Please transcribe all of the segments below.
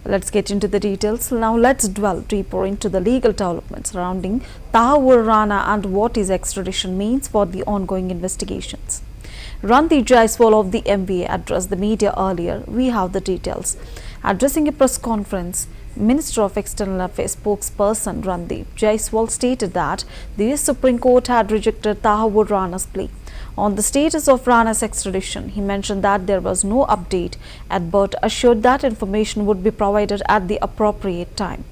Let's get into the details. Now let's dwell deeper into the legal developments surrounding Tahawur Rana and what his extradition means for the ongoing investigations. Randeep Jaiswal of the MBA addressed the media earlier. We have the details. Addressing a press conference, Minister of External Affairs spokesperson Randeep Jaiswal stated that the US Supreme Court had rejected Tahawur Rana's plea. On the status of Rana's extradition, he mentioned that there was no update but assured that information would be provided at the appropriate time.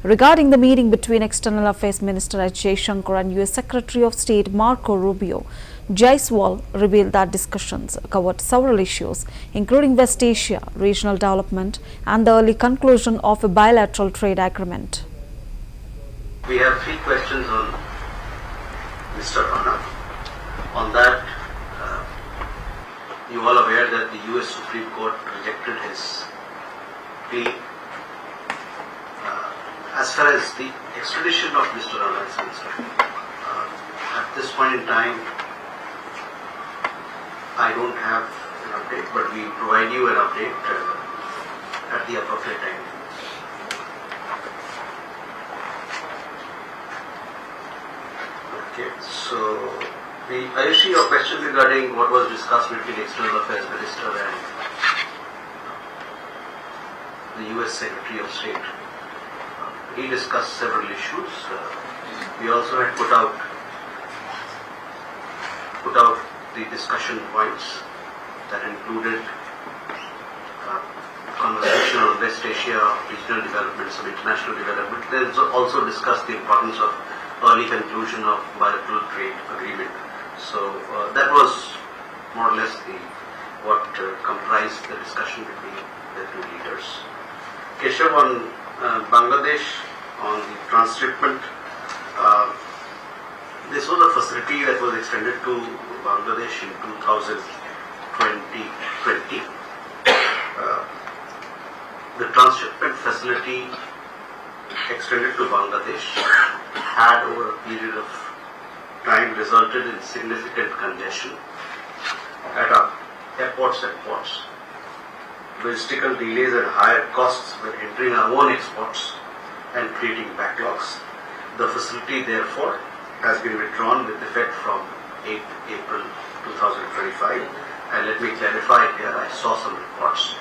Regarding the meeting between External Affairs Minister S. Jaishankar and US Secretary of State Marco Rubio, Jaiswal revealed that discussions covered several issues, including West Asia, regional development, and the early conclusion of a bilateral trade agreement. We have 3 questions on Mr. Rana. On that, you all aware that the US Supreme Court rejected his plea. As far as the extradition of Mr. Rana is concerned, at this point in time, I don't have an update, but we provide you an update at the appropriate time. Okay, so I see your question regarding what was discussed between External Affairs Minister and the US Secretary of State. He discussed several issues. We also had put out the discussion points that included conversation on West Asia, regional development, some international development. They also discussed the importance of early conclusion of bilateral trade agreement. So that was more or less what comprised the discussion between the 2 leaders. Keshav, on Bangladesh, on the transshipment, this was a facility that was extended to Bangladesh in 2020. The transshipment facility extended to Bangladesh had over a period of time resulted in significant congestion at our airports and ports. Logistical delays and higher costs were hindering our own exports and creating backlogs. The facility, therefore, has been withdrawn with effect from 8 April 2025. And let me clarify here, I saw some reports.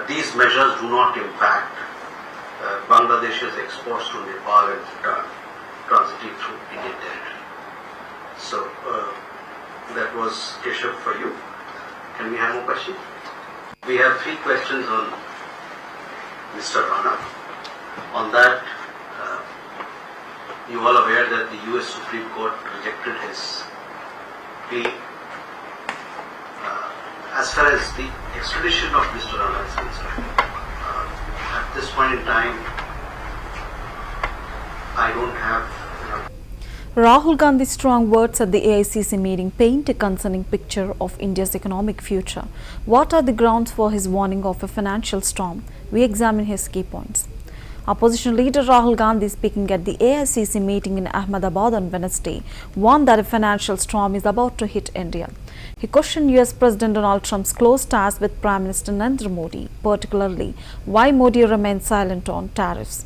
These measures do not impact Bangladesh's exports to Nepal and Bhutan, transiting through Indian territory. So, that was Keshav for you. Can we have more questions? We have 3 questions on Mr. Rana. On that, you all aware that the US Supreme Court rejected his plea. As far as the extradition of Mr. Rana is concerned, at this point in time, I don't have Rahul Gandhi's strong words at the AICC meeting paint a concerning picture of India's economic future. What are the grounds for his warning of a financial storm? We examine his key points. Opposition leader Rahul Gandhi, speaking at the AICC meeting in Ahmedabad on Wednesday, warned that a financial storm is about to hit India. He questioned US President Donald Trump's close ties with Prime Minister Narendra Modi, particularly why Modi remains silent on tariffs.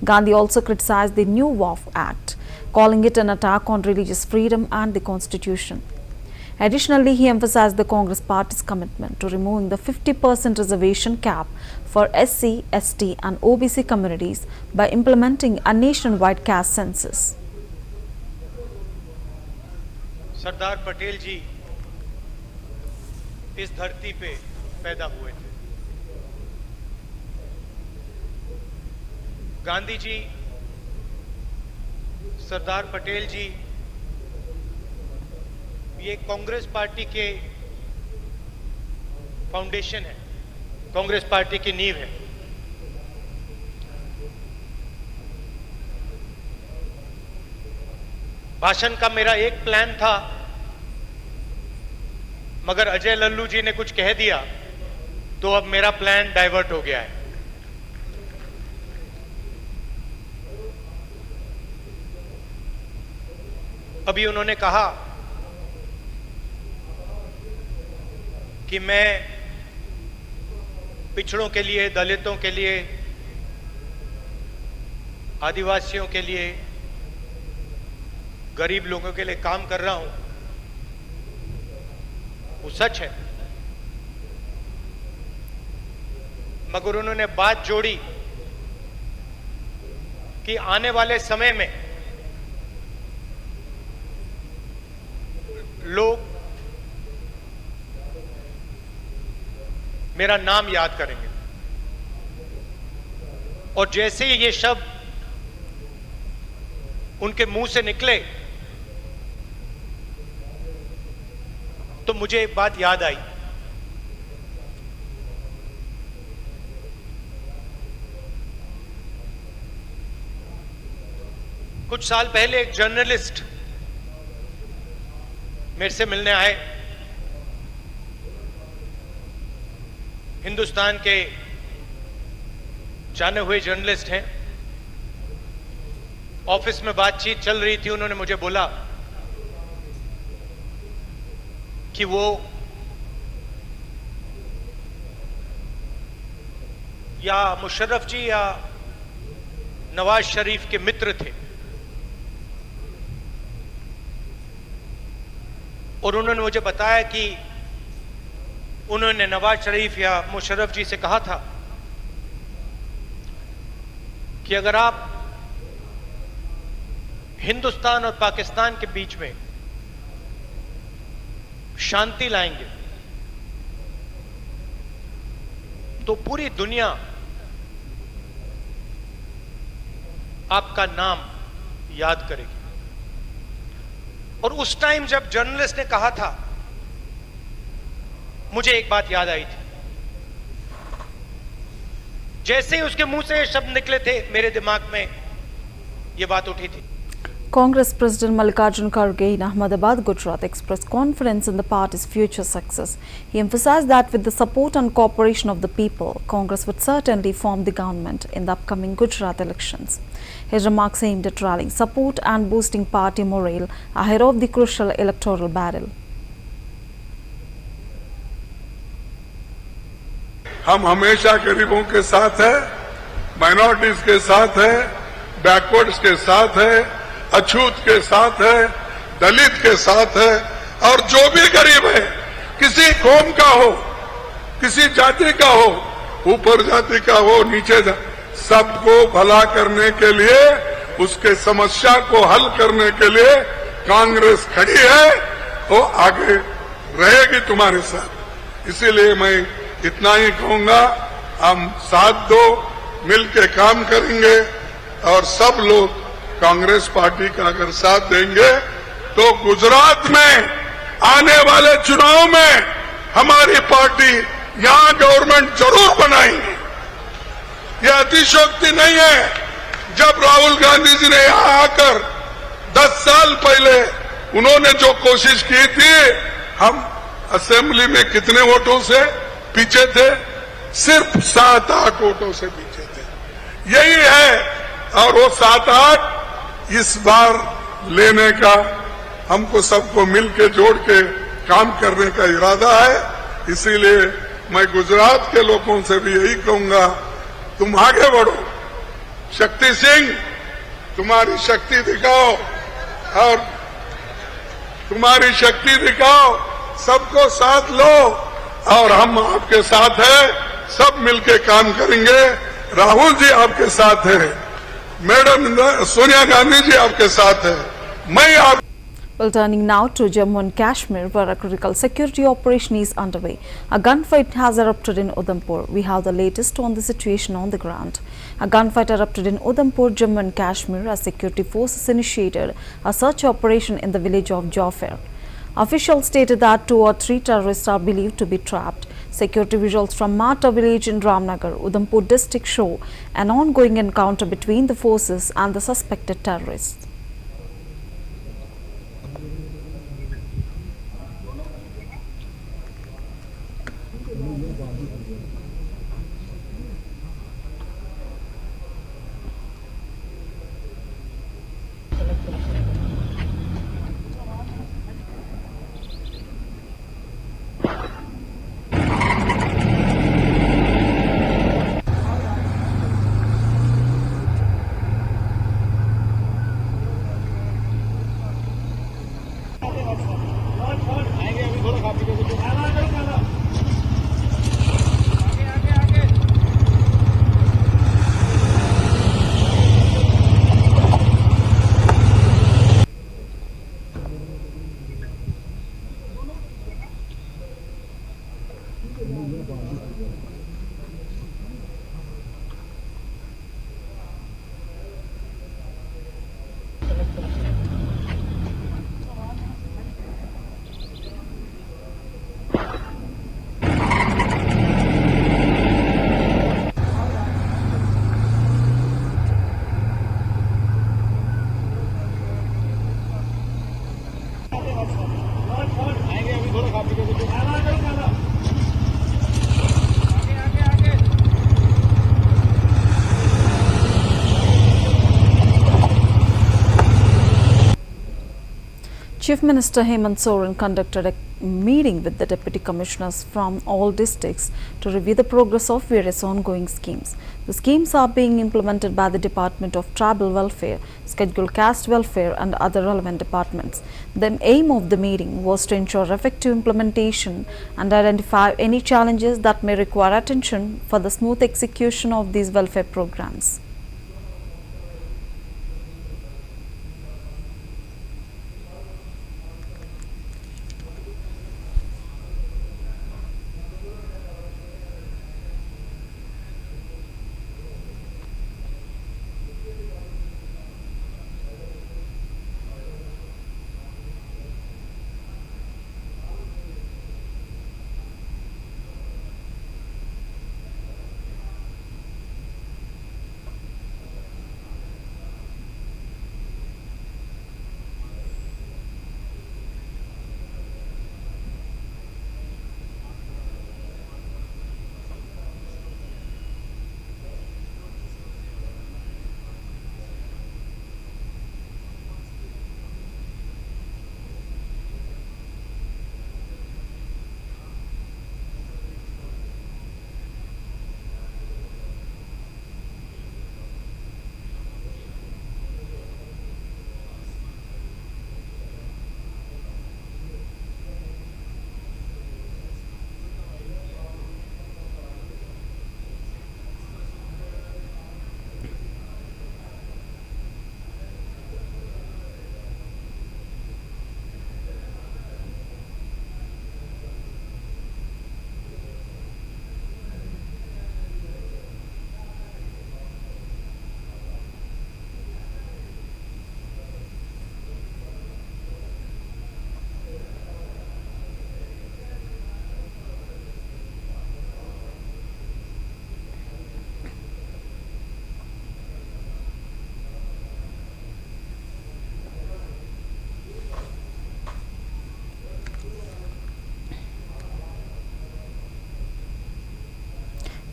Gandhi also criticized the new WAF Act, calling it an attack on religious freedom and the Constitution. Additionally, he emphasized the Congress Party's commitment to removing the 50% reservation cap for SC, ST and OBC communities by implementing a nationwide caste census. Sardar Patel जी इस धरती पे पैदा हुए थे। गांधी जी, सरदार पटेल जी ये Congress party के foundation है, Congress party की नींव है। भाषण का मेरा एक प्लान था, मगर अजय लल्लू जी ने कुछ कह दिया तो अब मेरा प्लान डाइवर्ट हो गया है। अभी उन्होंने कहा कि मैं पिछड़ों के लिए, दलितों के लिए आदिवासियों के लिए, गरीब लोगों के लिए काम कर रहा हूं, वो सच है। मगर उन्होंने बात जोड़ी कि आने वाले समय में लोग मेरा नाम याद करेंगे, और जैसे ही ये शब्द उनके मुंह से निकले तो मुझे एक बात याद आई। कुछ साल पहले एक जर्नलिस्ट मेरे से मिलने आए। हिंदुस्तान के जाने हुए जर्नलिस्ट हैं। ऑफिस में बातचीत चल रही थी। उन्होंने मुझे बोला कि वो या मुशर्रफ जी या नवाज शरीफ के मित्र थे, और उन्होंने मुझे बताया कि उन्होंने नवाज शरीफ या मुशर्रफ जी से कहा था कि अगर आप हिंदुस्तान और पाकिस्तान के बीच में शांति लाएंगे तो पूरी दुनिया आपका नाम याद करेगी। और उस टाइम जब जर्नलिस्ट ने कहा था, मुझे एक बात याद आई थी। जैसे ही उसके मुंह से ये शब्द निकले थे, मेरे दिमाग में ये बात उठी थी। Congress President Mallikarjun Kharge in Ahmedabad, Gujarat, expressed confidence in the party's future success. He emphasized that with the support and cooperation of the people, Congress would certainly form the government in the upcoming Gujarat elections. His remarks aimed at rallying support and boosting party morale ahead of the crucial electoral battle. हम हमेशा गरीबों के साथ है, minorities के साथ है, backwards के साथ है, अछूत के साथ है, दलित के साथ है, और जो भी गरीब है, किसी कौम का हो, किसी जाति का हो, ऊपर जाति का हो, नीचे सबको भला करने के लिए, उसके समस्या को हल करने के लिए कांग्रेस खड़ी है, वो आगे रहेगी तुम्हारे साथ। इसीलिए मैं इतना ही कहूंगा, हम साथ दो, मिलके काम करेंगे, और सब लोग कांग्रेस पार्टी का अगर साथ देंगे तो गुजरात में आने वाले चुनाव में हमारी पार्टी यहां गवर्नमेंट जरूर बनाएंगे। यह अतिशयोक्ति नहीं है। जब राहुल गांधी जी ने यहां आकर 10 साल पहले उन्होंने जो कोशिश की थी, हम असेंबली में कितने वोटों से पीछे थे? सिर्फ 7-8 वोटों से पीछे थे। यही है, और वो 7-8 इस बार लेने का हमको सबको मिलके जोड़ के काम करने का इरादा है। इसीलिए मैं गुजरात के लोगों से भी यही कहूंगा, तुम आगे बढ़ो। शक्ति सिंह, तुम्हारी शक्ति दिखाओ, और तुम्हारी शक्ति दिखाओ, सबको साथ लो, और हम आपके साथ हैं, सब मिलके काम करेंगे। राहुल जी आपके साथ है, मैडम सोनिया गांधी जी आपके साथ है, मैं आप। Well, turning now to Jammu and Kashmir, where a critical security operation is underway. A gunfight has erupted in Udhampur. We have the latest on the situation on the ground. A gunfight erupted in Udhampur, Jammu and Kashmir, as security forces initiated a search operation in the village of Jawfair. Officials stated that 2 or 3 terrorists are believed to be trapped. Security visuals from Mata village in Ramnagar, Udhampur district show an ongoing encounter between the forces and the suspected terrorists. Chief Minister Hemant Soren conducted a meeting with the deputy commissioners from all districts to review the progress of various ongoing schemes. The schemes are being implemented by the Department of Tribal Welfare, Scheduled Caste Welfare and other relevant departments. The aim of the meeting was to ensure effective implementation and identify any challenges that may require attention for the smooth execution of these welfare programs.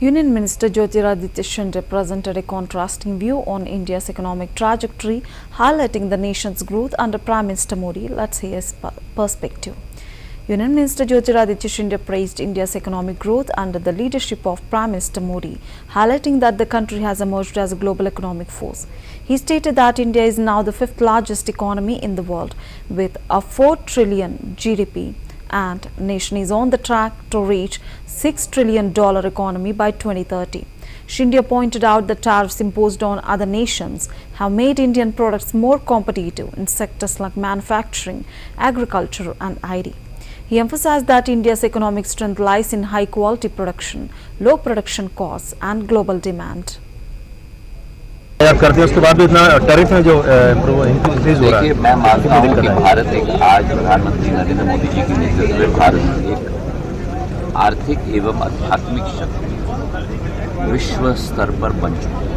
Union Minister Jyotiraditya Shinde presented a contrasting view on India's economic trajectory, highlighting the nation's growth under Prime Minister Modi. Let's hear his perspective. Union Minister Jyotiraditya Shinde praised India's economic growth under the leadership of Prime Minister Modi, highlighting that the country has emerged as a global economic force. He stated that India is now the fifth largest economy in the world with a 4 trillion GDP. And nation is on the track to reach $6 trillion economy by 2030. Shinde pointed out that tariffs imposed on other nations have made Indian products more competitive in sectors like manufacturing, agriculture and IT. He emphasized that India's economic strength lies in high quality production, low production costs and global demand. करते हैं उसके बाद भी इतना tariff में जो increase हो रहा है। देखिए, मैं मानता हूँ कि भारत एक आज प्रधानमंत्री नरेंद्र मोदी जी की नेतृत्व में भारत एक आर्थिक एवं आध्यात्मिक शक्ति विश्व स्तर पर बन चुकी है।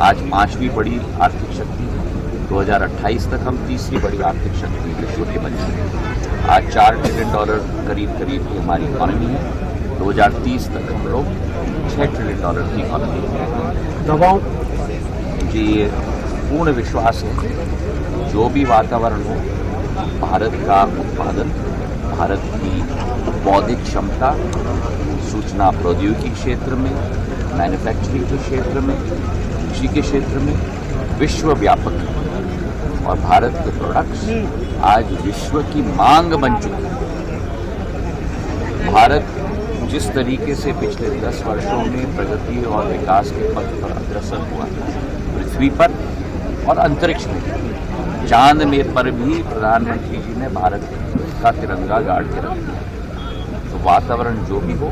आज 5वीं बड़ी आर्थिक शक्ति, 2028 तक हम 3री बड़ी आर्थिक शक्ति विश्व के बन चुके हैं। आज $4 ट्रिलियन करीब की हमारी इकॉनमी है। 2030 तक हम लोग $6 ट्रिलियन की इकॉनमी है। ये पूर्ण विश्वास है जो भी वातावरण हो, भारत का उत्पादन, भारत की बौद्धिक क्षमता, सूचना प्रौद्योगिकी क्षेत्र में, मैन्युफैक्चरिंग के क्षेत्र में, कृषि के क्षेत्र में विश्वव्यापक है और भारत के प्रोडक्ट्स आज विश्व की मांग बन चुके हैं। भारत जिस तरीके से पिछले 10 वर्षों में प्रगति और विकास के पथ पर अग्रसर हुआ पृथ्वी पर और अंतरिक्ष में, चांद में पर भी प्रधानमंत्री जी ने भारत का तिरंगा गाड़ के रख दिया। तो वातावरण जो भी हो,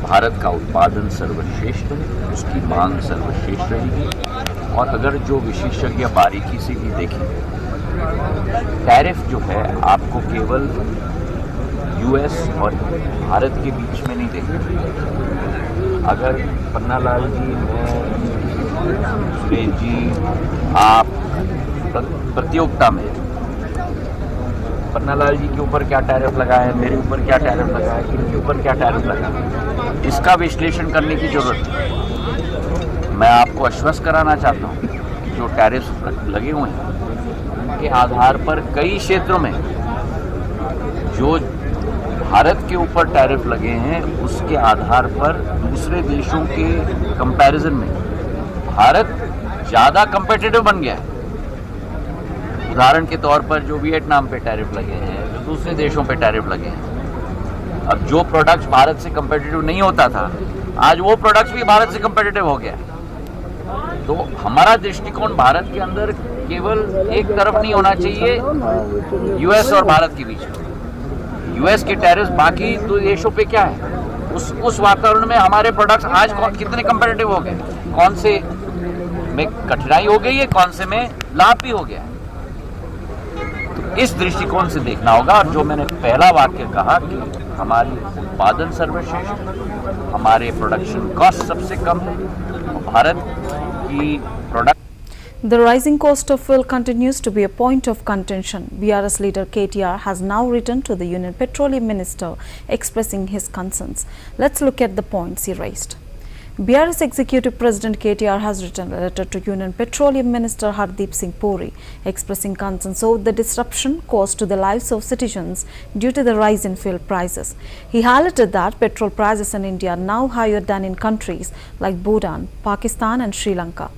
भारत का उत्पादन सर्वश्रेष्ठ है, उसकी मांग सर्वश्रेष्ठ रहेगी। और अगर जो विशेषज्ञ बारीकी से भी देखें, टैरिफ जो है आपको केवल यूएस और भारत के बीच में नहीं देखें। अगर पन्नालाल जी, मैं, सुरेश जी, आप प्रतियोगिता में पन्नालाल जी के ऊपर क्या टैरिफ लगा है, मेरे ऊपर क्या टैरिफ लगा है, इनके ऊपर क्या टैरिफ लगा है, इसका विश्लेषण करने की जरूरत है। मैं आपको आश्वस्त कराना चाहता हूँ कि जो टैरिफ लगे हुए हैं उनके आधार पर कई क्षेत्रों में जो भारत के ऊपर टैरिफ लगे हैं उसके आधार पर दूसरे देशों के कंपैरिजन में भारत ज़्यादा कम्पिटिटिव बन गया है। उदाहरण के तौर पर जो वियतनाम पे टैरिफ लगे हैं, जो दूसरे देशों पे टैरिफ लगे हैं, अब जो प्रोडक्ट्स भारत से कम्पिटिटिव नहीं होता था, आज वो प्रोडक्ट्स भी भारत से कम्पिटिटिव हो गया। तो हमारा दृष्टिकोण भारत के अंदर केवल एक तरफ नहीं होना चाहिए यूएस और भारत के बीच में। यूएस के टैरिफ बाकी तो देशों पे क्या है, उस वातावरण में हमारे प्रोडक्ट्स आज कितने कम्पिटिटिव हो गए, कौन से में कठिनाई हो गई है, कौन से में लाभ भी हो गया है। तो इस दृष्टिकोण से देखना होगा। और जो मैंने पहला वाक्य कहा कि हमारी उत्पादन सर्वश्रेष्ठ, हमारे प्रोडक्शन कॉस्ट सबसे कम है, भारत की product. The rising cost of fuel continues to be a point of contention. BRS leader KTR has now written to the Union Petroleum Minister expressing his concerns. Let's look at the points he raised. BRS Executive President KTR has written a letter to Union Petroleum Minister Hardeep Singh Puri expressing concerns over the disruption caused to the lives of citizens due to the rise in fuel prices. He highlighted that petrol prices in India are now higher than in countries like Bhutan, Pakistan and Sri Lanka.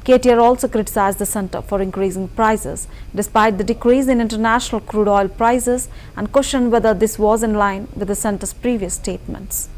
KTR also criticized the centre for increasing prices despite the decrease in international crude oil prices and questioned whether this was in line with the centre's previous statements.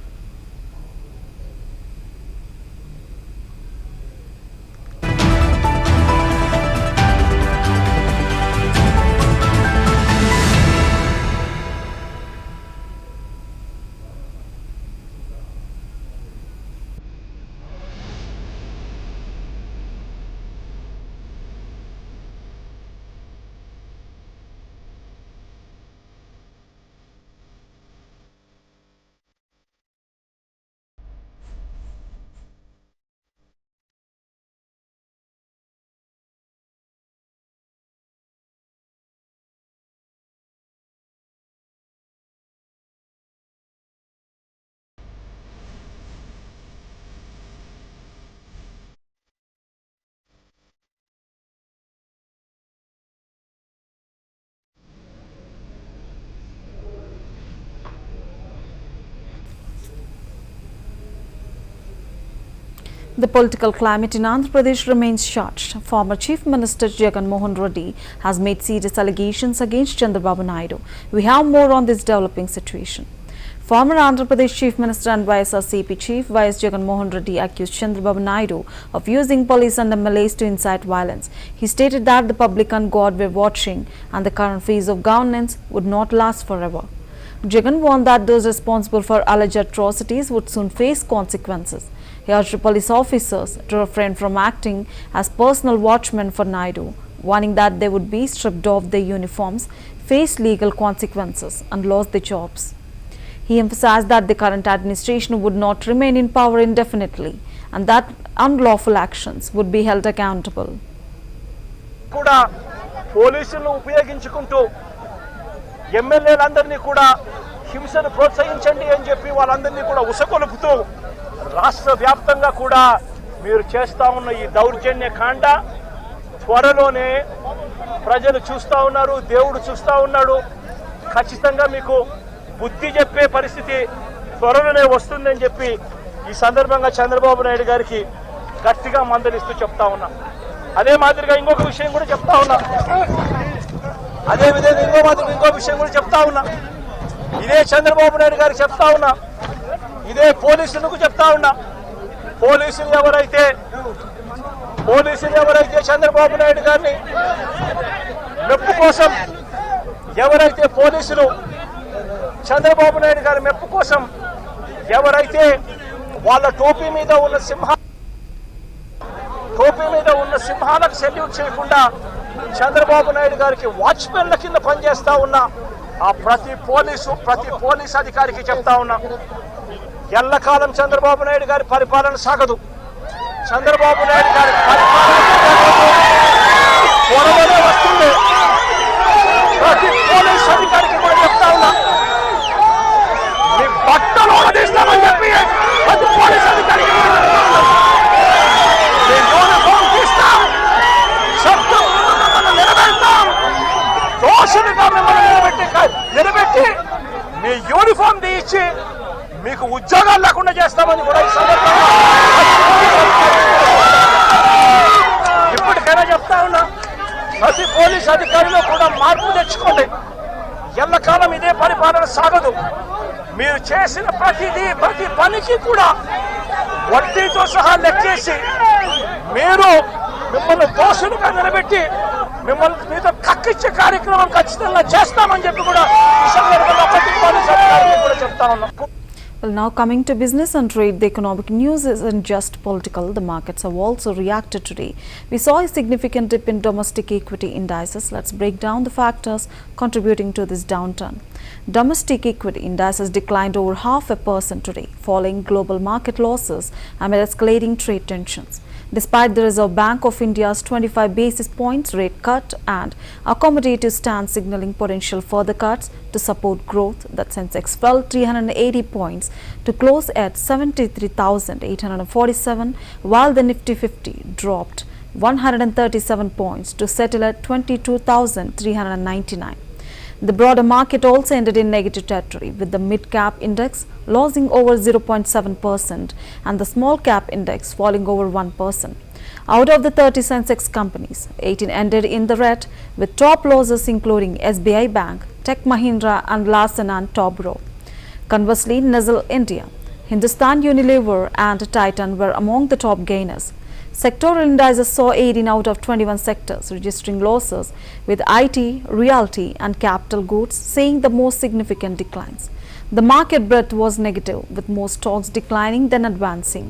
The political climate in Andhra Pradesh remains charged. Former Chief Minister Jagan Mohan Reddy has made serious allegations against Chandrababu Naidu. We have more on this developing situation. Former Andhra Pradesh Chief Minister and YSRCP Chief YS Jagan Mohan Reddy accused Chandrababu Naidu of using police and MLAs to incite violence. He stated that the public and God were watching and the current phase of governance would not last forever. Jagan warned that those responsible for alleged atrocities would soon face consequences. He urged police officers to refrain from acting as personal watchmen for Naidu, warning that they would be stripped of their uniforms, face legal consequences and lose their jobs. He emphasized that the current administration would not remain in power indefinitely and that unlawful actions would be held accountable. కూడా పోలీసులను ఉపయోగించుకుంటూ ఎమ్మెల్యేలందరినీ కూడా హింసను ప్రోత్సహించండి అని చెప్పి వాళ్ళందరినీ కూడా ఉసకొలుపుతూ రాష్ట్ర వ్యాప్తంగా కూడా మీరు చేస్తా ఉన్న ఈ దౌర్జన్య కాండ త్వరలోనే ప్రజలు చూస్తా ఉన్నారు, దేవుడు చూస్తా ఉన్నాడు. ఖచ్చితంగా మీకు బుద్ధి చెప్పే పరిస్థితి త్వరలోనే వస్తుందని చెప్పి ఈ సందర్భంగా చంద్రబాబు నాయుడు గారికి గట్టిగా మందలిస్తూ చెప్తా ఉన్నా. అదే మాదిరిగా ఇంకొక విషయం కూడా చెప్తా ఉన్నా. అదే విధంగా ఇంకో విషయం కూడా చెప్తా ఉన్నా. ఇదే చంద్రబాబు నాయుడు గారికి చెప్తా ఉన్నా, ఇదే పోలీసులకు చెప్తా ఉన్నా. పోలీసులు ఎవరైతే చంద్రబాబు నాయుడు గారిని మెప్పు కోసం ఎవరైతే పోలీసులు చంద్రబాబు నాయుడు గారి మెప్పు కోసం ఎవరైతే వాళ్ళ టోపీ మీద ఉన్న సింహాలకు సెల్యూట్ చేయకుండా చంద్రబాబు నాయుడు గారికి వాచ్మెన్ల కింద పనిచేస్తా ఉన్న ఆ ప్రతి పోలీస్ అధికారికి చెప్తా ఉన్నా, ఎల్లకాలం చంద్రబాబు నాయుడు గారి పరిపాలన సాగదు. చంద్రబాబు నాయుడు గారి పరిపాలన త్వరలోనే వస్తుంది. ప్రతి పోలీస్ అధికారికి కూడా చెప్తా ఉన్నా, మీ బట్టలు తీస్తామని చెప్పి ప్రతి పోలీస్ అధికారికి యూనిఫామ్ తీస్తాం, శబ్దం నిలబెడతాం, దోషులుగా మిమ్మల్ని నిలబెట్టి మీ యూనిఫామ్ తీయించి మీకు ఉద్యోగాలు లేకుండా చేస్తామని కూడా ఈ సందర్భంగా ఇప్పటికైనా చెప్తా ఉన్నా, ప్రతి పోలీస్ అధికారిలో కూడా మార్పు తెచ్చుకోండి. ఎల్లకాలం ఇదే పరిపాలన సాగదు. మీరు చేసిన ప్రతి పనికి కూడా వడ్డీతో సహా లెక్కేసి మిమ్మల్ని దోషులుగా నిలబెట్టి మీతో కక్కిచ్చే కార్యక్రమం ఖచ్చితంగా చేస్తామని చెప్పి కూడా ఈ సందర్భంగా ప్రతి పోలీస్ అధికారికి కూడా చెప్తా ఉన్నాం. Well, now coming to business and trade, the economic news isn't just political. The markets have also reacted today. We saw a significant dip in domestic equity indices. Let's break down the factors contributing to this downturn. Domestic equity indices declined over 0.5% today, following global market losses amid escalating trade tensions. Despite the Reserve Bank of India's 25 basis points rate cut and accommodative stance signaling potential further cuts to support growth, that Sensex fell 380 points to close at 73,847, while the Nifty 50 dropped 137 points to settle at 22,399. The broader market also ended in negative territory, with the mid-cap index losing over 0.7% and the small-cap index falling over 1%. Out of the 30 Sensex companies, 18 ended in the red, with top losses including SBI Bank, Tech Mahindra and Larsen & Toubro. Conversely, Nestle India, Hindustan Unilever and Titan were among the top gainers. Sectoral indices saw 18 out of 21 sectors registering losses, with IT, realty and capital goods seeing the most significant declines. The market breadth was negative, with most stocks declining than advancing.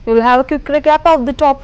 We will have a quick recap of the top